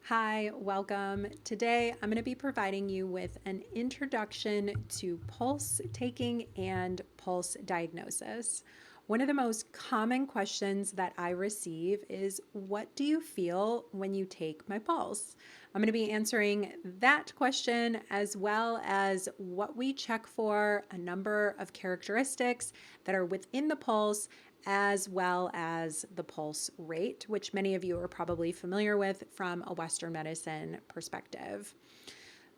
Hi, welcome. Today I'm going to be providing you with an introduction to pulse taking and pulse diagnosis. One of the most common questions that I receive is, what do you feel when you take my pulse? I'm going to be answering that question as well as what we check for, a number of characteristics that are within the pulse, as well as the pulse rate, which many of you are probably familiar with from a Western medicine perspective.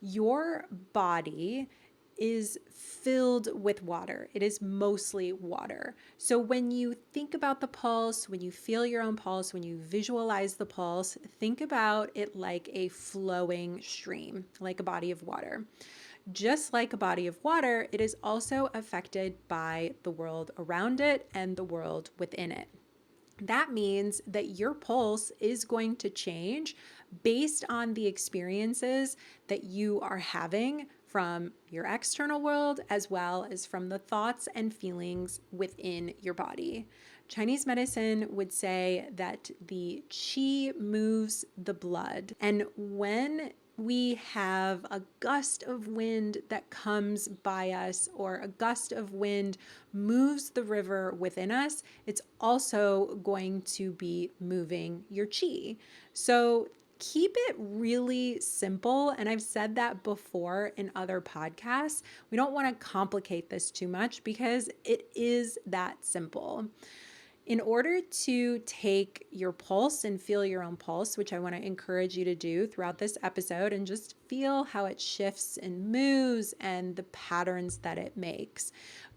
Your body is filled with water. It is mostly water. So when you think about the pulse, when you feel your own pulse, when you visualize the pulse, think about it like a flowing stream, like a body of water. Just like a body of water, it is also affected by the world around it and the world within it. That means that your pulse is going to change based on the experiences that you are having from your external world, as well as from the thoughts and feelings within your body. Chinese medicine would say that the qi moves the blood. And when we have a gust of wind that comes by us, or a gust of wind moves the river within us, it's also going to be moving your qi. So keep it really simple. And I've said that before in other podcasts. We don't want to complicate this too much because it is that simple. In order to take your pulse and feel your own pulse, which I want to encourage you to do throughout this episode, and just feel how it shifts and moves and the patterns that it makes,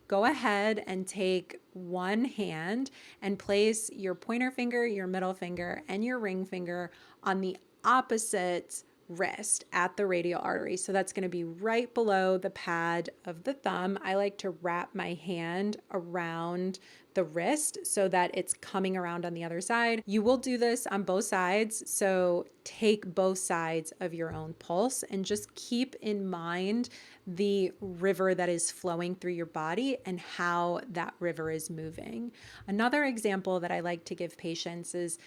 go ahead and take one hand and place your pointer finger, your middle finger, and your ring finger on the opposite wrist at the radial artery. So that's going to be right below the pad of the thumb. I like to wrap my hand around the wrist so that it's coming around on the other side. You will do this on both sides. So take both sides of your own pulse and just keep in mind the river that is flowing through your body and how that river is moving. Another example that I like to give patients is,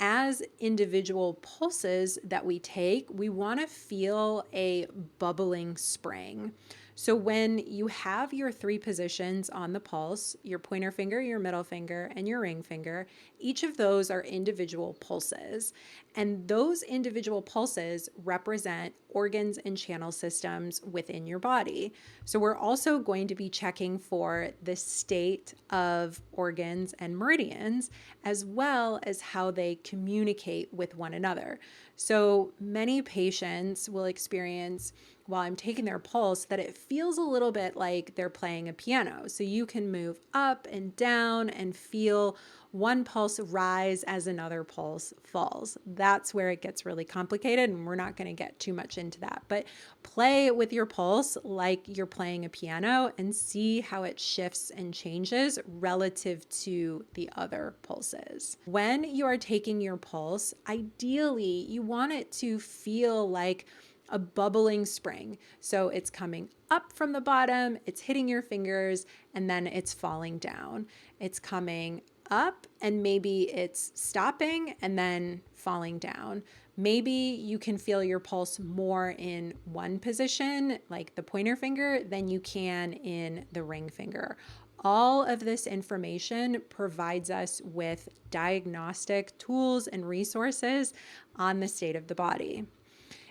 as individual pulses that we take, we want to feel a bubbling spring. So when you have your three positions on the pulse, your pointer finger, your middle finger, and your ring finger, each of those are individual pulses. And those individual pulses represent organs and channel systems within your body. So we're also going to be checking for the state of organs and meridians, as well as how they communicate with one another. So many patients will experience, while I'm taking their pulse, that it feels a little bit like they're playing a piano. So you can move up and down and feel one pulse rise as another pulse falls. That's where it gets really complicated, and we're not going to get too much into that. But play with your pulse like you're playing a piano and see how it shifts and changes relative to the other pulses. When you are taking your pulse, ideally you want it to feel like a bubbling spring. So it's coming up from the bottom, it's hitting your fingers, and then it's falling down. It's coming up and maybe it's stopping and then falling down. Maybe you can feel your pulse more in one position, like the pointer finger, than you can in the ring finger. All of this information provides us with diagnostic tools and resources on the state of the body.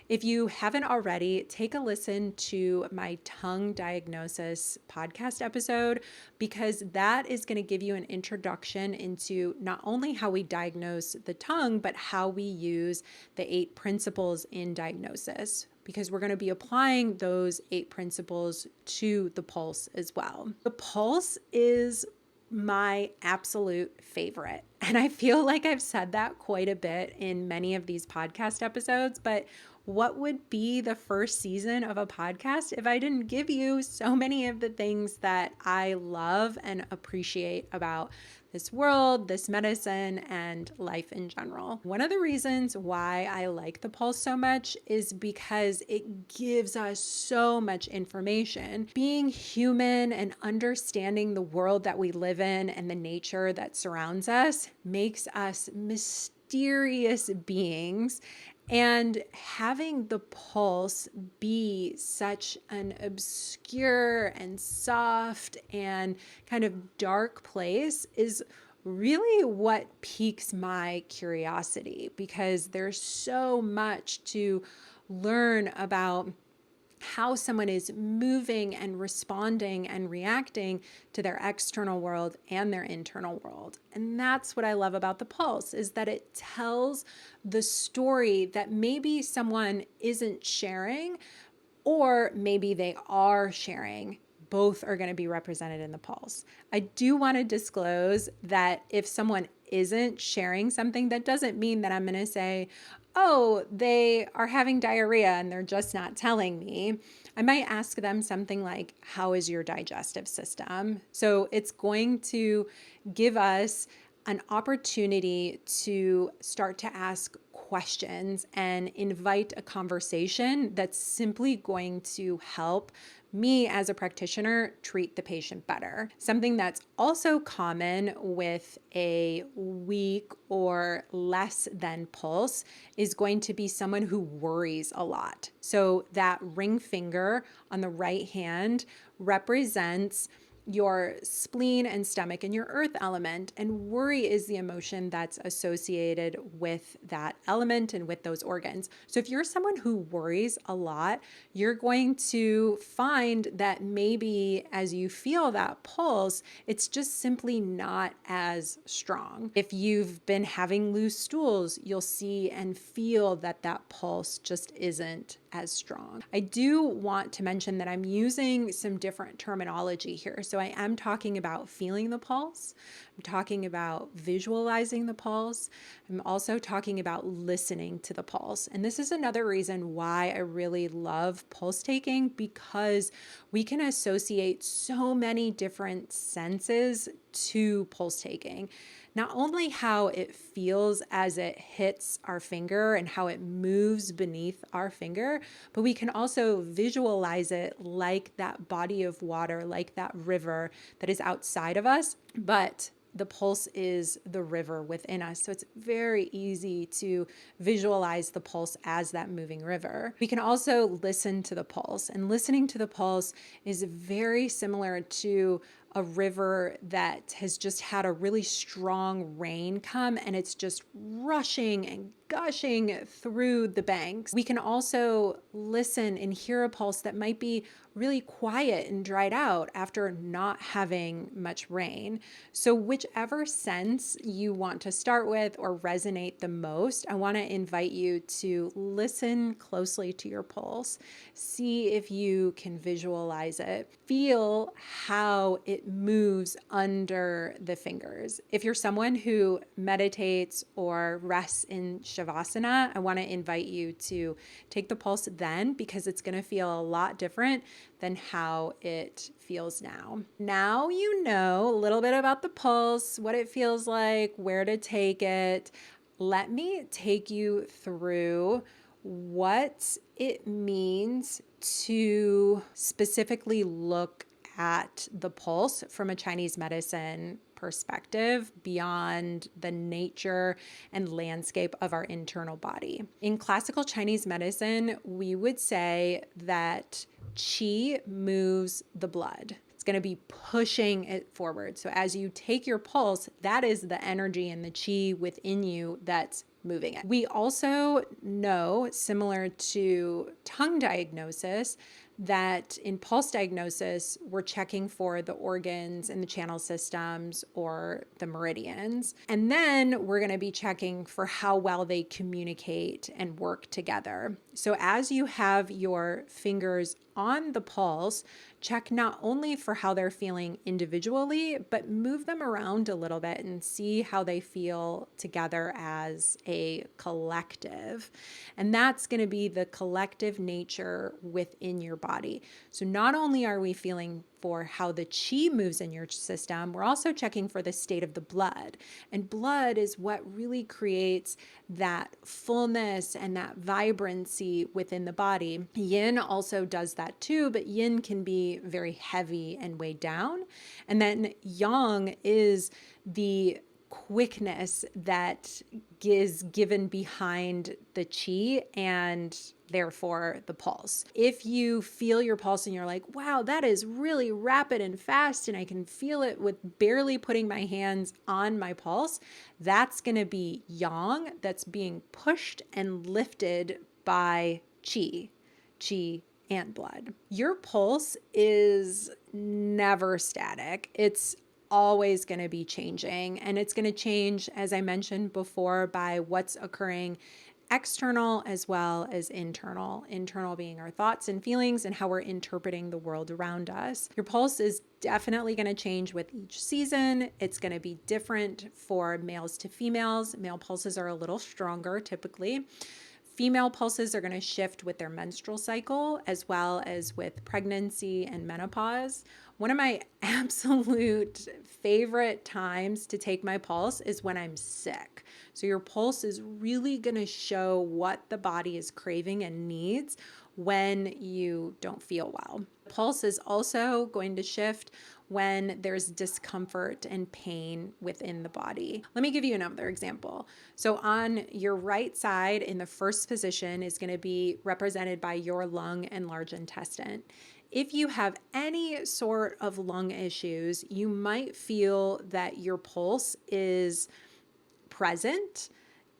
If you haven't already, take a listen to my tongue diagnosis podcast episode, because that is going to give you an introduction into not only how we diagnose the tongue, but how we use the 8 principles in diagnosis, because we're going to be applying those 8 principles to the pulse as well. The pulse is my absolute favorite. And I feel like I've said that quite a bit in many of these podcast episodes, but what would be the first season of a podcast if I didn't give you so many of the things that I love and appreciate about this world, this medicine, and life in general? One of the reasons why I like the pulse so much is because it gives us so much information. Being human and understanding the world that we live in and the nature that surrounds us makes us mysterious beings. And having the pulse be such an obscure and soft and kind of dark place is really what piques my curiosity, because there's so much to learn about how someone is moving and responding and reacting to their external world and their internal world. And that's what I love about the pulse, is that it tells the story that maybe someone isn't sharing, or maybe they are sharing. Both are going to be represented in the pulse. I do want to disclose that if someone isn't sharing something, that doesn't mean that I'm going to say, oh, they are having diarrhea and they're just not telling me. I might ask them something like, how is your digestive system? So it's going to give us an opportunity to start to ask questions and invite a conversation that's simply going to help me as a practitioner treat the patient better. Something that's also common with a weak or less than pulse is going to be someone who worries a lot. So that ring finger on the right hand represents your spleen and stomach and your earth element. And worry is the emotion that's associated with that element and with those organs. So if you're someone who worries a lot, you're going to find that maybe as you feel that pulse, it's just simply not as strong. If you've been having loose stools, you'll see and feel that that pulse just isn't as strong. I do want to mention that I'm using some different terminology here. So I am talking about feeling the pulse. I'm talking about visualizing the pulse. I'm also talking about listening to the pulse. And this is another reason why I really love pulse taking, because we can associate so many different senses to pulse taking. Not only how it feels as it hits our finger and how it moves beneath our finger, but we can also visualize it like that body of water, like that river that is outside of us, but the pulse is the river within us. So it's very easy to visualize the pulse as that moving river. We can also listen to the pulse, and listening to the pulse is very similar to a river that has just had a really strong rain come and it's just rushing and gushing through the banks. We can also listen and hear a pulse that might be really quiet and dried out after not having much rain. So whichever sense you want to start with or resonate the most, I want to invite you to listen closely to your pulse. See if you can visualize it. Feel how it moves under the fingers. If you're someone who meditates or rests in Shavasana, I want to invite you to take the pulse then, because it's going to feel a lot different than how it feels now. Now you know a little bit about the pulse, what it feels like, where to take it. Let me take you through what it means to specifically look at the pulse from a Chinese medicine perspective beyond the nature and landscape of our internal body. In classical Chinese medicine, we would say that qi moves the blood. It's going to be pushing it forward. So as you take your pulse, that is the energy and the qi within you that's moving it. We also know, similar to tongue diagnosis, that in pulse diagnosis, we're checking for the organs and the channel systems or the meridians. And then we're going to be checking for how well they communicate and work together. So as you have your fingers on the pulse, check not only for how they're feeling individually, but move them around a little bit and see how they feel together as a collective. And that's going to be the collective nature within your body. So not only are we feeling for how the qi moves in your system, we're also checking for the state of the blood. And blood is what really creates that fullness and that vibrancy within the body. Yin also does that too, but yin can be very heavy and weighed down. And then yang is the quickness that is given behind the chi and therefore the pulse. If you feel your pulse and you're like, wow, that is really rapid and fast, and I can feel it with barely putting my hands on my pulse, that's going to be yang that's being pushed and lifted by chi and blood. Your pulse is never static. It's always going to be changing, and it's going to change, as I mentioned before, by what's occurring external as well as internal. Internal being our thoughts and feelings and how we're interpreting the world around us. Your pulse is definitely going to change with each season. It's going to be different for males to females. Male pulses are a little stronger typically. Female pulses are going to shift with their menstrual cycle as well as with pregnancy and menopause. One of my absolute favorite times to take my pulse is when I'm sick. So your pulse is really going to show what the body is craving and needs when you don't feel well. Pulse is also going to shift when there's discomfort and pain within the body. Let me give you another example. So on your right side in the first position is going to be represented by your lung and large intestine. If you have any sort of lung issues, you might feel that your pulse is present,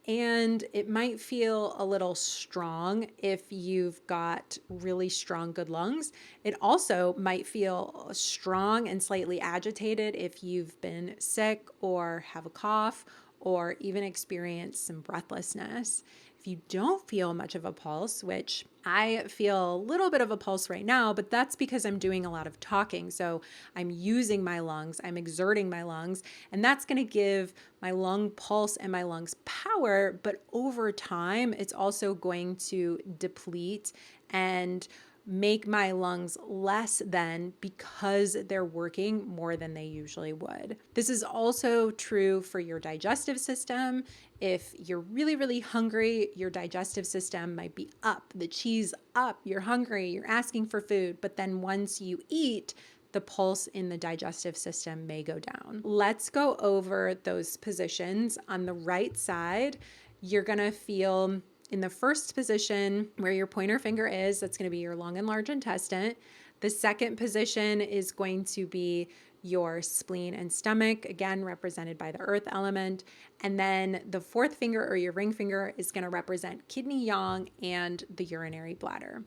and it might feel a little strong if you've got really strong, good lungs. It also might feel strong and slightly agitated if you've been sick or have a cough or even experience some breathlessness. If you don't feel much of a pulse, which I feel a little bit of a pulse right now, but that's because I'm doing a lot of talking. So I'm using my lungs, I'm exerting my lungs, and that's going to give my lung pulse and my lungs power. But over time, it's also going to deplete and make my lungs less than because they're working more than they usually would. This is also true for your digestive system. If you're really, really hungry, your digestive system might be up, the chi's up, you're hungry, you're asking for food, but then once you eat, the pulse in the digestive system may go down. Let's go over those positions. On the right side, you're gonna feel in the first position where your pointer finger is, that's going to be your lung and large intestine. The second position is going to be your spleen and stomach, again represented by the earth element. And then the fourth finger or your ring finger is going to represent kidney yang and the urinary bladder.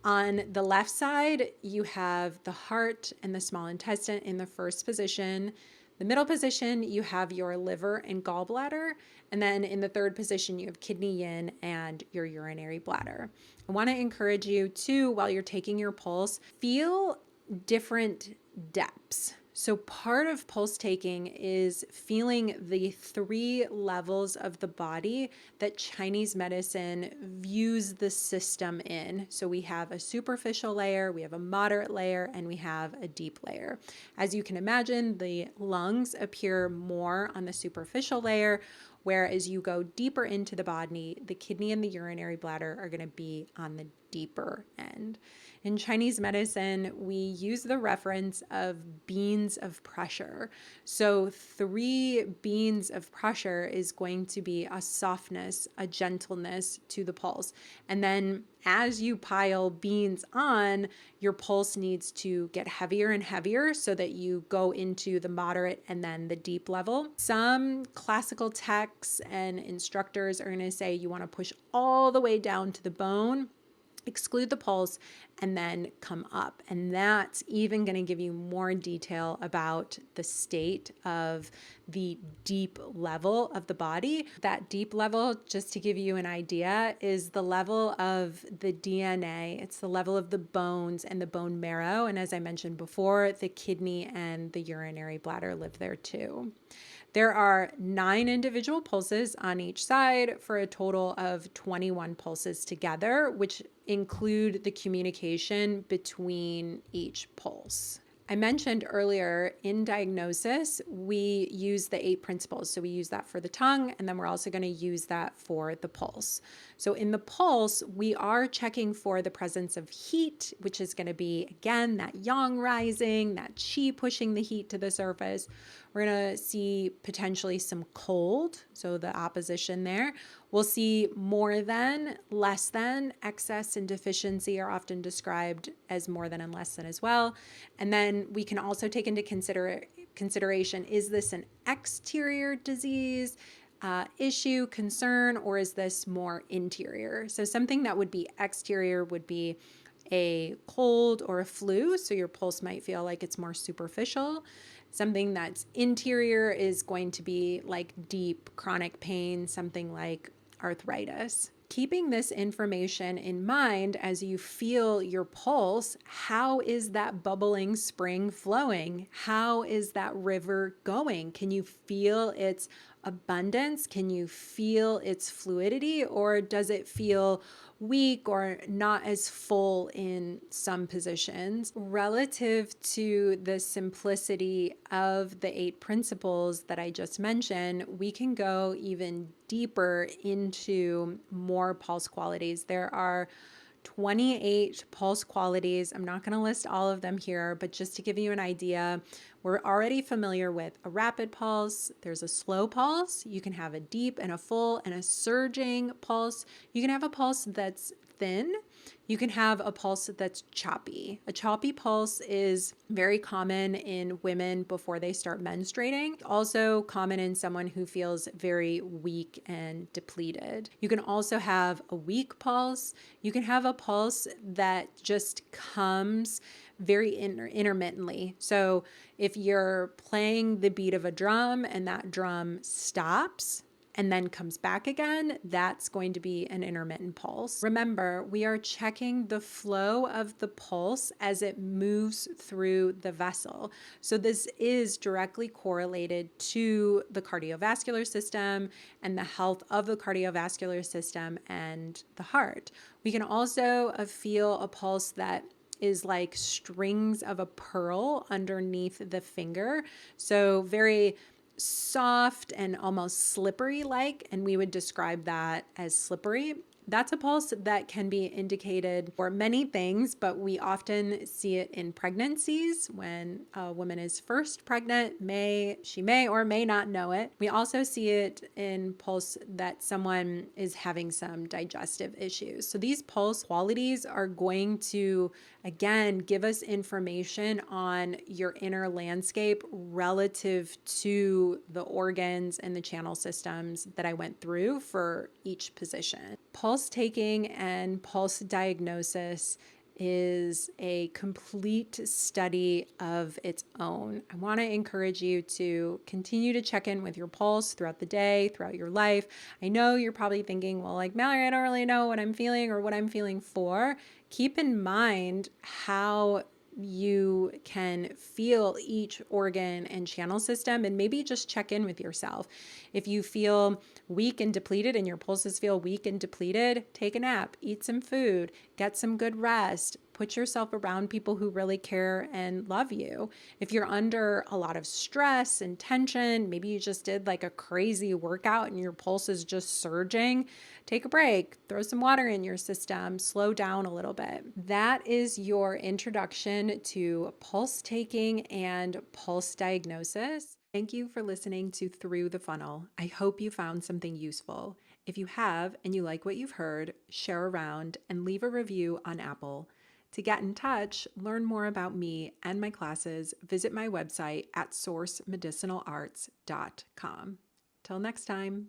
On the left side, you have the heart and the small intestine in the first position. The middle position, you have your liver and gallbladder. And then in the third position, you have kidney yin and your urinary bladder. I want to encourage you to, while you're taking your pulse, feel different depths. So part of pulse taking is feeling the 3 levels of the body that Chinese medicine views the system in. So we have a superficial layer, we have a moderate layer, and we have a deep layer. As you can imagine, the lungs appear more on the superficial layer, whereas you go deeper into the body, the kidney and the urinary bladder are going to be on the deeper end. In Chinese medicine, we use the reference of beans of pressure. So 3 beans of pressure is going to be a softness, a gentleness to the pulse. And then as you pile beans on, your pulse needs to get heavier and heavier so that you go into the moderate and then the deep level. Some classical texts and instructors are going to say you want to push all the way down to the bone, exclude the pulse, and then come up. And that's even going to give you more detail about the state of the deep level of the body. That deep level, just to give you an idea, is the level of the DNA. It's the level of the bones and the bone marrow. And as I mentioned before, the kidney and the urinary bladder live there too. There are 9 individual pulses on each side for a total of 21 pulses together, which include the communication between each pulse. I mentioned earlier in diagnosis, we use the 8 principles. So we use that for the tongue, and then we're also going to use that for the pulse. So in the pulse, we are checking for the presence of heat, which is going to be, again, that yang rising, that qi pushing the heat to the surface. We're going to see potentially some cold, so the opposition there. We'll see more than, less than, excess and deficiency are often described as more than and less than as well. And then we can also take into consideration, is this an exterior disease, issue, concern, or is this more interior? So something that would be exterior would be a cold or a flu, so your pulse might feel like it's more superficial. Something that's interior is going to be like deep chronic pain, something like arthritis. Keeping this information in mind as you feel your pulse, how is that bubbling spring flowing? How is that river going? Can you feel its abundance? Can you feel its fluidity? Or does it feel weak or not as full in some positions? Relative to the simplicity of the 8 principles that I just mentioned, we can go even deeper into more pulse qualities. There are 28 pulse qualities. I'm not going to list all of them here, but just to give you an idea, we're already familiar with a rapid pulse. There's a slow pulse. You can have a deep and a full and a surging pulse. You can have a pulse that's thin. You can have a pulse that's choppy. A choppy pulse is very common in women before they start menstruating. Also common in someone who feels very weak and depleted. You can also have a weak pulse. You can have a pulse that just comes very intermittently. So if you're playing the beat of a drum and that drum stops and then comes back again, that's going to be an intermittent pulse. Remember, we are checking the flow of the pulse as it moves through the vessel. So this is directly correlated to the cardiovascular system and the health of the cardiovascular system and the heart. We can also feel a pulse that is like strings of a pearl underneath the finger. So very soft and almost slippery like, and we would describe that as slippery. That's a pulse that can be indicated for many things, but we often see it in pregnancies when a woman is first pregnant. She may or may not know it. We also see it in pulse that someone is having some digestive issues. So these pulse qualities are going to, again, give us information on your inner landscape relative to the organs and the channel systems that I went through for each position. Pulse taking and pulse diagnosis is a complete study of its own. I want to encourage you to continue to check in with your pulse throughout the day, throughout your life. I know you're probably thinking, well, like, Mallory, I don't really know what I'm feeling or what I'm feeling for. Keep in mind how you can feel each organ and channel system, and maybe just check in with yourself. If you feel weak and depleted and your pulses feel weak and depleted, take a nap, eat some food, get some good rest, put yourself around people who really care and love you. If you're under a lot of stress and tension, maybe you just did like a crazy workout and your pulse is just surging, take a break, throw some water in your system, slow down a little bit. That is your introduction to pulse taking and pulse diagnosis. Thank you for listening to Through the Funnel. I hope you found something useful. If you have and you like what you've heard, share around and leave a review on Apple. To get in touch, learn more about me and my classes, visit my website at sourcemedicinalarts.com. Till next time.